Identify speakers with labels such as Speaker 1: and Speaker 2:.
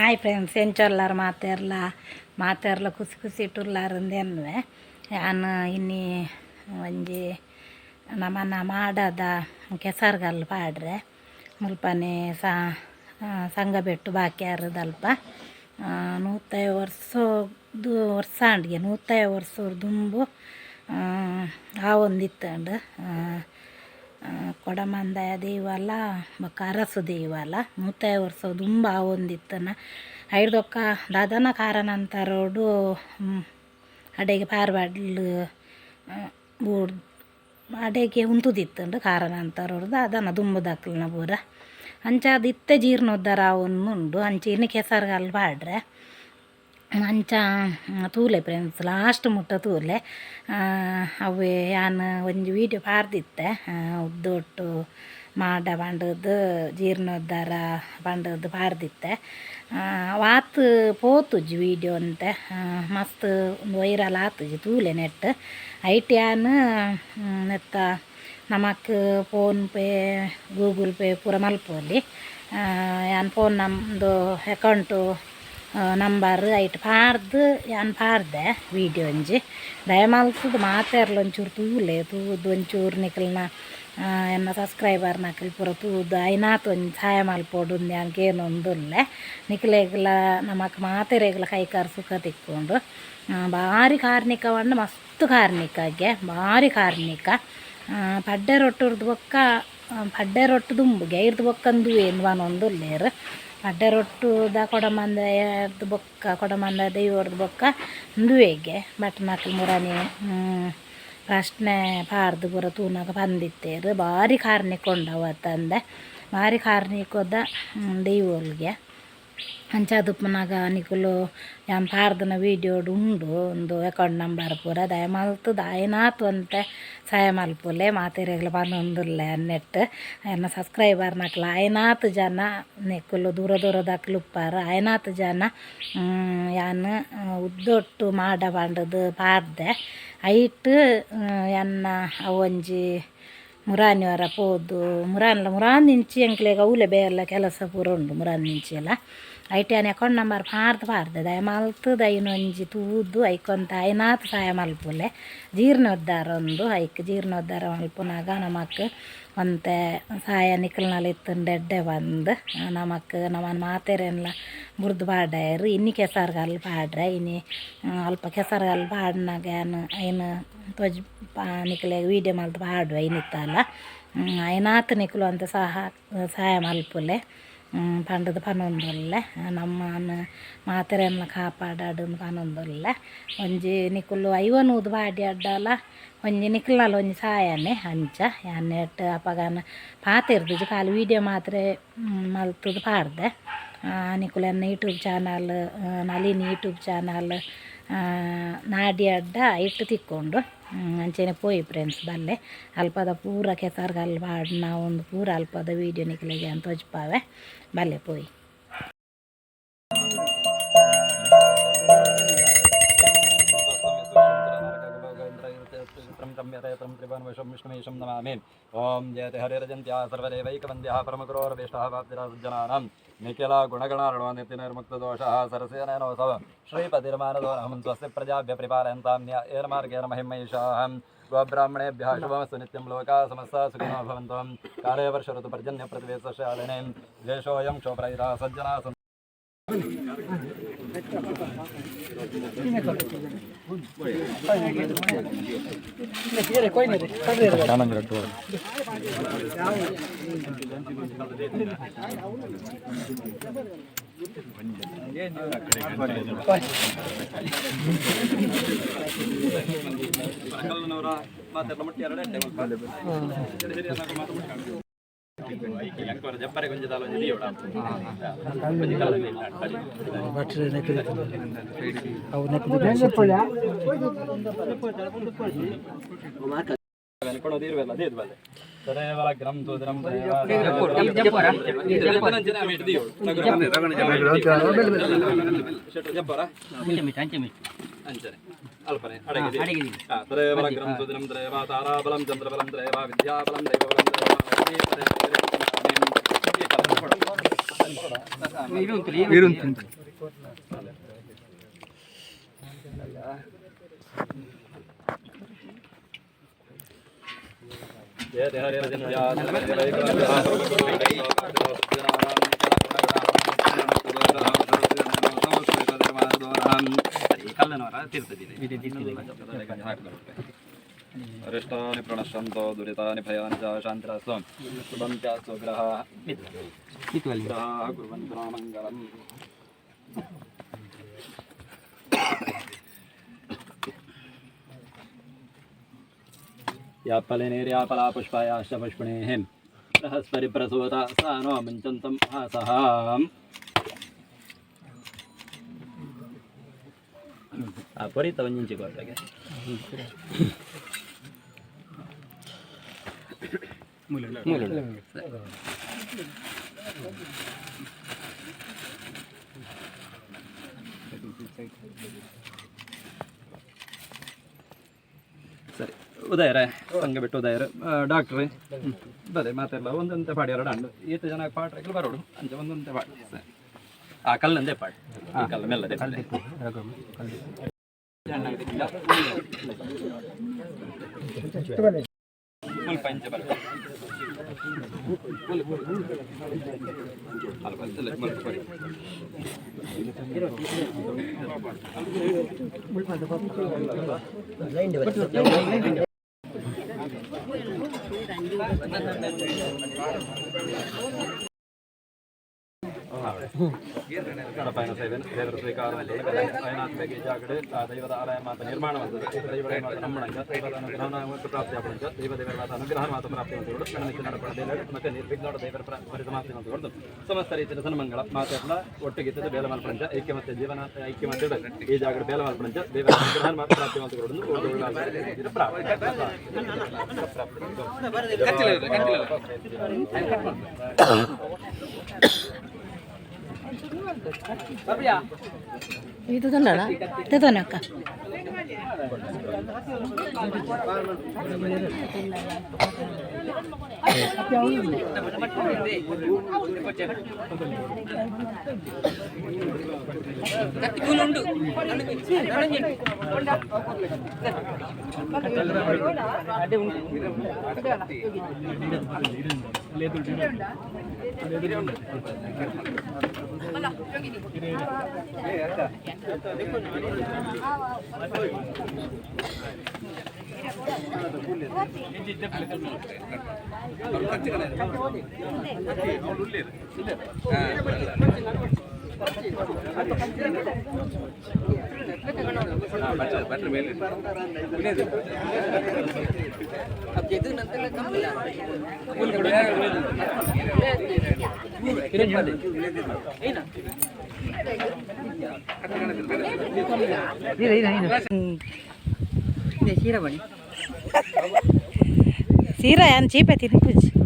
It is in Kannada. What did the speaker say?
Speaker 1: ಹಾಯ್ ಫ್ರೆಂಡ್ಸ್ ಎಂಚೊಲ್ಲಾರು ಮಾತೆರ್ಲ ಖುಷಿ ಖುಷಿ ಇಟ್ಟುಲ್ಲಾರಂದೇನ್ವೆ ನಾನು ಇನ್ನಿ ಒಂಜಿ ನಮ್ಮನ್ನ ಮಾಡದ ಕೆಸರ್ಗಲ್ ಪಾಡ್ರೆ ಮುಲ್ಪನೆ ಸಂಘ ಬೆಟ್ಟು ಬಾಕ್ಯಾರದಲ್ಪ 150 ವರ್ಷ ಅಂಡ್ಗೆ 150 ವರ್ಷದ ದುಂಬು ಆ ಒಂದಿತ್ತಂಡು ಕೊಡಮಂದಾಯ ದೇವಲ್ಲ ಬೊಕ್ಕ ಅರಸು ದೇವಲ್ಲ 150 ವರ್ಷ ದುಂಬ ಆ ಒಂದಿತ್ತನ ಐಡ್ದೊಕ್ಕ ದಾದನ ಕಾರಣಂತರೋಡು ಅಡೆಗೆ ಪಾರ್ಬಾಡ್ಲು ಬೂಡ್ ಅಡೆಗೆ ಉಂತುದಿತ್ತಂಡು ಕಾರಣಂತರೋಡ್ದು ಅದನ್ನ ದುಂಬುದಕ್ಲನ ಪೂರ ಅಂಚ ಅದು ಇತ್ತೆ ಜೀರ್ಣೋದ್ಧಾರ ಉಂಡು ಅಂಚೆ ಇನ್ನು ಕೆಸರ್ಗಲ್ ಪಾಡ್ರೆ ಅಂಚ ತೂಲೆ ಫ್ರೆಂಡ್ಸ್ ಲಾಸ್ಟ್ ಮುಟ್ಟ ತೂಲೆ ಅವೇ ಯಾನು ಒಂಜಿ ವೀಡಿಯೋ ಪಾರ್ದಿತ್ತೆ ಉದ್ದೊಟ್ಟು ಮಾಡ ಪಂಡದು ಜೀರ್ಣೋದ್ಧಾರ ಪಂಡದು ಪಾರ್ದಿತ್ತೆ ವಾತ್ ಪೋತುಜಿ ವೀಡಿಯೋ ಅಂತೆ ಮಸ್ತ್ ವೈರಲ್ ಆತುಜಿ ತೂಲೆ ನೆಟ್ ಐಟ್ ಯಾನು ನೆತ್ತ ನಮಕ್ ಫೋನ್ ಪೇ ಗೂಗಲ್ ಪೇ ಪೂರ ಮಲ್ಪೊಲಿ ಯಾನ್ ಫೋನ್ ನಮ್ಮದು ಅಕೌಂಟು ನಂಬರ್ ಐಟ್ ಪಾರ್ದು ಯಾನ್ ಪಾರ್ದೆ ವೀಡಿಯೋ ಒಂಜಿ ದಯಮಾಲ್ತದ ಮಾತೆರ್ಲ ಒಂಚೂರು ತೂಲೆ ತೂದು ಒಂಚೂರು ನಿಕಲ್ನ ಎನ್ನ ಸಬ್ಸ್ಕ್ರೈಬರ್ ನಕಲ್ ಪೂರ ತೂದು ಐನಾತ್ ಒಂಜಿ ಸಹಾಯ ಮಲ್ಪೊಡು ಯಾನ್ಗೇನು ಒಂದುಲ್ಲೆ ನಿಕ್ಲೆಗ್ಲ ನಮಕ್ ಮಾತೆರೆಗ್ಲ ಕೈಕಾರ್ ಸುಖ ತಿಕ್ಕೊಂಡು ಭಾರಿ ಕಾರ್ಣಿಕ ಬಂದು ಮಸ್ತ್ ಕಾರ್ಣಿಕಗೆ ಭಾರಿ ಕಾರ್ಣಿಕ ಪಡ್ಡೆ ರೊಟ್ಟುರ್ದು ಬೊಕ್ಕ ಪಡ್ಡೆ ರೊಟ್ಟು ದುಂಬುಗೆ ಇರ್ದು ಬೊಕ್ಕಂದು ಏನು ಬಾನೊಂದುಲ್ಲೇರು ಪಡ್ಡೆ ರೊಟ್ಟುದ ಕೊಡಮಂದಯರ್ದು ಬೊಕ್ಕ ಕೊಡಮಂದ ದೈವರ್ದು ಬೊಕ್ಕ ದುವೆಗೆ ಬಟ್ನಕ್ಲು ಮುರಾನಿ ಪ್ರಶ್ನೆ ಪಾರ್ದು ಪೂರ ತೂನಗ ಬಂದಿತ್ತೇರು ಭಾರಿ ಕಾರ್ಣಿಕ ಉಂಡವತ್ತಂದೆ ಭಾರಿ ಕಾರ್ಣಿಕದ ದೈವಲ್ಗೆ ಅಂಚಾದುಪ್ಪನಾಗ ನಿಕುಲು ಯಾನ್ ಪಾರ್ದನ ವೀಡಿಯೋಡು ಉಂಡು ಒಂದು ಅಕೌಂಟ್ ನಂಬರ್ ಪೂರ ದಯಮಾಲ್ತು ದಾಯನಾತು ಅಂತೆ ಸಹಾಯ ಮಲ್ಪುಲೆ ಮಾತೆರೆಗ್ಲ ಬಂದೊಂದುಲ್ಲೆ ಅನ್ನೆಟ್ಟು ಎನ್ನ ಸಬ್ಸ್ಕ್ರೈಬರ್ ನಕ್ಲ ಆಯ್ನಾತು ಜನ ನಿಕುಲು ದೂರ ದೂರದಕ್ಲು ಉಪ್ಪಾರ ಆಯ್ನಾತು ಜನ ಯಾನು ಉದ್ದೊಟ್ಟು ಮಾಡ ಬಂಡದು ಪಾರ್ದೆ ಐಟ್ ಎನ್ನ ಅವೊಂಜಿ ಮುರಾನಿವರ ಪೋದು ಮುರಾನಿಂಚಿ ಎಂಕ್ಲೆಗ ಊಲೆ ಬೇರೆಲ್ಲ ಕೆಲಸ ಪೂರ ಉಂಡು ಮುರಾನಿಂಚಿ ಎಲ್ಲ ಐಟಿ ಯಾನ್ ಅಕೌಂಟ್ ನಂಬರ್ ಪಾರ್ದೆ ದಯಮಾಲ್ತು ದೈನೊಂಜಿ ತೂದು ಐಕೊಂತ ಐನಾತ್ ಸಹಾಯ ಮಲ್ಪುಲೆ ಜೀರ್ಣೋದ್ಧಾರ ಒಂದು ಐಕ್ ಜೀರ್ಣೋದ್ಧಾರ ಮಲ್ಪುನಾಗ ನಮಕ್ ಒಂತೆ ಸಹಾಯ ನಿಕಲ್ನಲ್ಲಿ ಇತ್ತುಂಡೆಡ್ಡೆ ಬಂದು ನಮಕ್ ನಮ್ಮನ ಮಾತೆರೆಲ್ಲ ಬುರ್ದು ಪಾಡ್ಯಾರು ಇನ್ನಿ ಕೆಸರ್ಗಲ್ ಪಾಡ್ರೆ ಇನ್ನಿ ಅಲ್ಪ ಕೆಸರ್ಗಲ್ ಪಾಡ್ನಾಗ ಏನು ತೊಜ್ ನಿಕಲೆಗ್ ವೀಡಿಯೋ ಮಲ್ತು ಪಾಡುವ ಇನ್ನಿತ್ತಲ್ಲ ಐನಾತ್ ನಿಕಲು ಅಂತ ಸಹಾಯ ಮಲ್ಪುಲೆ ಪಂಡದು ಪನೊಂದುಲ್ಲೆ ನಮ್ಮನ ಮಾತೆರೆಲ್ಲ ಕಾಪಾಡಾಡು ಪನೊಂದುಲ್ಲೆ ಒಂಜಿ ನಿಕುಲು ಐವನೂದು ಬಾಡಿ ಅಡ್ಡಲ ಒಂಜಿ ನಿಕಲ್ನಲ್ಲಿ ಒಂಜಿ ಸಾಯನೆ ಅಂಚ ಯಾನ್ನೆಟ್ ಅಪಗಾನ ಪಾತಿರ್ದು ಕಾಲು ವೀಡಿಯೋ ಮಾತ್ರ ಮಲ್ತುದು ಪಾಡ್ದೆ ನಿಕುಲು ಎನ್ನ YouTube channel Nalini YouTube channel ನಾಡಿ ಅಡ್ಡ ಇಟ್ಟು ತಿಕ್ಕೊಂಡು ಅಂಚೆನೆ ಪೋಯಿ ಫ್ರೆಂಡ್ಸ್ ಬಲ್ಲೆ ಅಲ್ಪದ ಪೂರ ಕೆಸರ್ಗಲ್ ಪಾಡ್ನ ಒಂದು ಪೂರ ಅಲ್ಪದ ವೀಡಿಯೋ ನಿಕಲಿಗೆ ಅಂತ ತೋಜ್ಪಾವೆ ಬಲ್ಲೆ ಪೋಯಿ
Speaker 2: विष्णुमेशं नमामि ओं जयते हरिरजन्त्या सर्वदेवैकवन्द्यः परमगुरोर्वेष्टः वाप्तिरासज्जनानां निखिला गुणगणार्णवानित्यनिर्मुक्तदोषः सरसेनोऽसौ श्रीपतिर्मानदो अहं स्वस्य प्रजाभ्य परिपालयन्तां न्यायेन मार्गेण महिमैषाहं गोब्राह्मणेभ्यः शुभमस्तु नित्यं लोकाः समस्ताः सुखिनो भवन्तु काले वर्षऋतुपर्जन्यप्रतिवेशशालिने देशोऽयं क्षोभरहितः सज्जनाः ಜಪ್ಪರೆ ಗೊಂಜದಾಲ ಅನುಕೊಳೋದಿರ್ವಲ್ಲ ಅದೇ ಬಲ್ಲೆ ತದೇವಲ ಗ್ರಂ ತೋದ್ರಂ ಜಪ್ಪರ ಅಂಚನೆ ಅಲ್ಪನೆ ಅಡಗಿದೆ ತದೇವಲ ಗ್ರಂ ತೋದ್ರಂ ದ್ರೈವ ತಾರಾಬಲಂ ಚಂದ್ರಬಲಂ ದ್ರೈವ ವಿದ್ಯಾಬಲಂ ದೈವಬಲಂ ದ್ರೈವ अरिष्टानि प्रणश्यन्तो दुरितानि भयानि च शान्तिरस्तु शुभं च स्वग्रहाः ग्रहाः कुर्वन्तु मङ्गलम् या फलेनेर्याफला पुष्पायाश्च पुष्पिणेः बृहस्पति प्रसूता सा नो मुञ्चन्तं हासः परित वञ्चिकोट्टगे ಸರಿ ಉದಯರೇ ಹಂಗೆ ಬಿಟ್ಟು ಉದಯರು ಡಾಕ್ಟ್ರೇ ಬರೇ ಮಾತೆಲ್ಲ ಒಂದೊಂದೇ ಪಾಡಿ ಎರಡು ಅಂಡು ಈತ ಜನ ಪಾಡ್ರೆ ಬರೋಡು ಅಂಚೆ ಒಂದೊಂದೇ ಪಾಡಿ ಸರಿ ಆ ಕಲ್ಲಂದೇ ಪಾಡಿ ಆ ಕಲ್ಲ ಮೆಲ್ಲದೆ ಫುಲ್ ಪಂಚ ಬರ್ತದೆ ಕಡಪಾಯನ ಸೇವೆಯನ್ನು ದೇವರ ಸ್ವೀಕಾರ ಅಯನಾತ್ಮೆಗೆ ಜಾಗಡೆ ದೈವದ ಆಲಯ ಮಾತ ನಿರ್ಮಾಣವಾಗುತ್ತದೆ ದೈವದ ಮಾತ ನಮ್ಮಣಂಗ ದೈವದ ಅನುಗ್ರಹ ಮಾತು ಪ್ರಾಪ್ತಿಯಾಗುವಂತ ದೇವರ ಮಾತ ಅನುಗ್ರಹ ಮಾತು ಪ್ರಾಪ್ತಿವಂತಗಳು ಕಣಮಿಸಿ ನಡಪಡೆದ ಮತ್ತೆ ನಿರ್ವಿಘ್ನೋಡ ದೇವರ ಪರಿತ ಮಾತಿನಂತಗಳು ಸಮಸ್ತ ರೀತಿಯ ಸನ್ಮಂಗಳ ಮಾತೆಲ್ಲ ಒಟ್ಟಿಗಿದ್ದದ್ದು ಬೇಲಮಾಲ ಪಂಚ ಐಕ್ಯ ಮತ್ತೆ ಜೀವನ ಐಕ್ಯ ಮತ್ತೆ ಈ ಜಾಗಡೆ ಬೇಲಮಾಲ ಪಂಚ ದೇವರ ಅನುಗ್ರಹ ಮಾತು ಪ್ರಾಪ್ತಿವಂತಗಳು
Speaker 1: ಇದು ತಂದಳ ತೆತನಕ್ಕ ಸೀರಾ ಏನು ಚೀಪೆ ತಿನ್ನಿ